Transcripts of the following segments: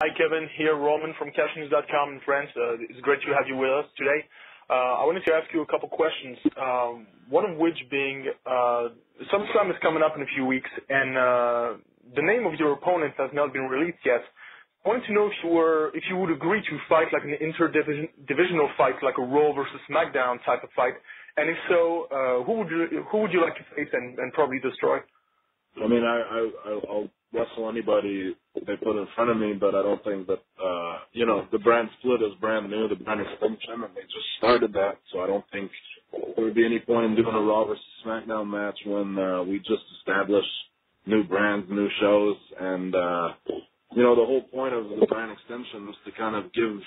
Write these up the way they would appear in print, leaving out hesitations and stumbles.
Hi, Kevin. Here, Roman from Catch-Newz.com in France. It's great to have you with us today. I wanted to ask you a couple questions, one of which being SummerSlam is coming up in a few weeks, and the name of your opponent has not been released yet. I wanted to know if you would agree to fight like an interdivisional fight, like a Raw versus SmackDown type of fight, and if so, who would you like to face and probably destroy? I mean, I'll wrestle anybody they put in front of me, but I don't think that, the brand split is brand new, the brand extension, and they just started that, so I don't think there would be any point in doing a Raw versus SmackDown match when we just established new brands, new shows, and, the whole point of the brand extension was to kind of give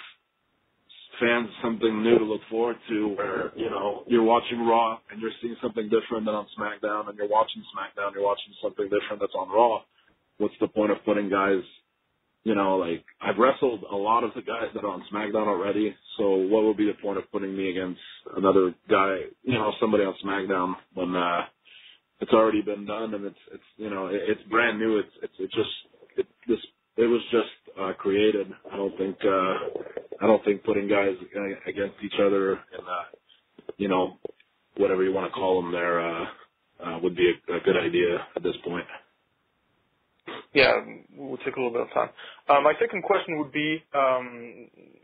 fans something new to look forward to where, you're watching Raw and you're seeing something different than on SmackDown, and you're watching SmackDown, you're watching something different that's on Raw. What's the point of putting guys, I've wrestled a lot of the guys that are on SmackDown already, so what would be the point of putting me against another guy, somebody on SmackDown when it's already been done and it's brand new. It was just created. I don't think putting guys against each other and whatever you want to call them there would be a good idea at this point. Yeah, we'll take a little bit of time. My second question would be,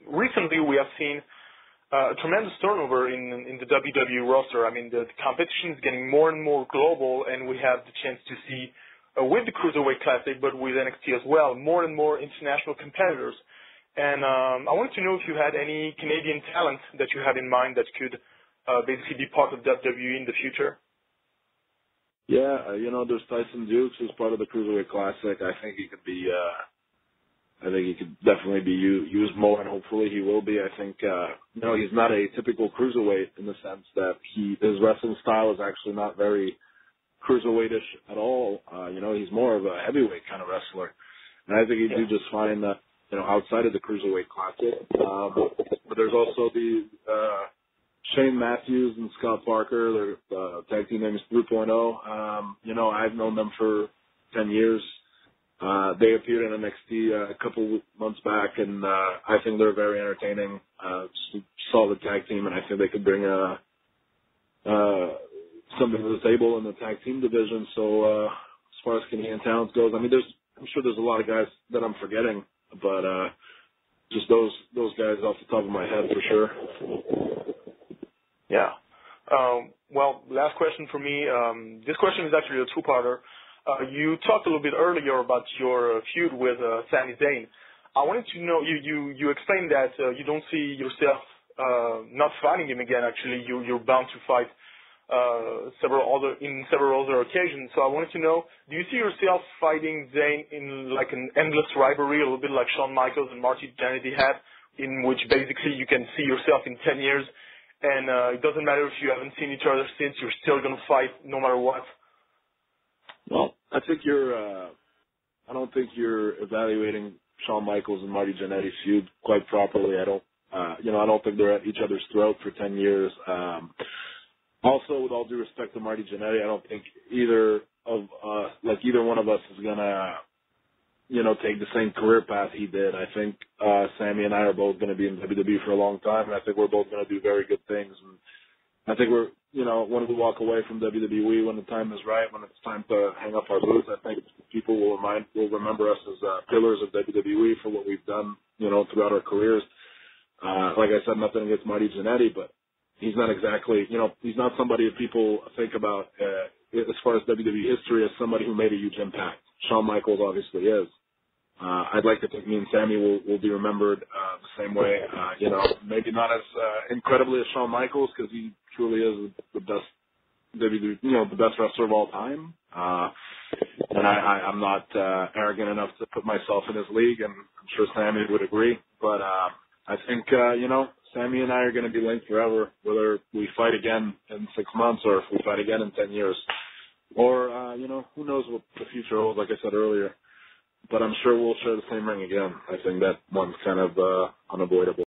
recently we have seen a tremendous turnover in the WWE roster. I mean, the competition is getting more and more global, and we have the chance to see, with the Cruiserweight Classic, but with NXT as well, more and more international competitors. And I wanted to know if you had any Canadian talent that you had in mind that could basically be part of WWE in the future. Yeah, there's Tyson Dukes who's part of the Cruiserweight Classic. I think he could be, he could definitely be used more, and hopefully he will be. I think, he's not a typical Cruiserweight in the sense that his wrestling style is actually not very Cruiserweightish at all. He's more of a heavyweight kind of wrestler. And I think he'd do just fine, outside of the Cruiserweight Classic. But there's also the, Shane Matthews and Scott Parker, their tag team name is 3.0. I've known them for 10 years. They appeared in NXT a couple months back, and I think they're very entertaining, just a solid tag team, and I think they could bring something to the table in the tag team division. So as far as Canadian talent goes, I mean, I'm sure there's a lot of guys that I'm forgetting, but just those guys off the top of my head for sure. Yeah. Well, last question for me. This question is actually a two-parter. You talked a little bit earlier about your feud with Sami Zayn. I wanted to know, you explained that you don't see yourself not fighting him again. Actually, you're bound to fight several other occasions. So I wanted to know, do you see yourself fighting Zayn in like an endless rivalry, a little bit like Shawn Michaels and Marty Jannetty had, in which basically you can see yourself in 10 years, and it doesn't matter if you haven't seen each other since, you're still going to fight no matter what? Well, I don't think you're evaluating Shawn Michaels and Marty Jannetty's feud quite properly. I don't think they're at each other's throat for 10 years. Also, with all due respect to Marty Jannetty, I don't think either one of us is gonna, take the same career path he did. I think Sammy and I are both going to be in WWE for a long time, and I think we're both going to do very good things. And I think we're, when we walk away from WWE, when the time is right, when it's time to hang up our boots, I think people will remember us as pillars of WWE for what we've done, throughout our careers. Like I said, nothing against Marty Jannetty, but he's not exactly, he's not somebody that people think about as far as WWE history as somebody who made a huge impact. Shawn Michaels obviously is. I'd like to think me and Sammy will be remembered the same way. Maybe not as incredibly as Shawn Michaels, because he truly is the best WWE, the best wrestler of all time. And I'm not arrogant enough to put myself in his league, and I'm sure Sammy would agree. But I think Sammy and I are going to be linked forever, whether we fight again in 6 months or if we fight again in 10 years. Or, who knows what the future holds, like I said earlier. But I'm sure we'll share the same ring again. I think that one's kind of unavoidable.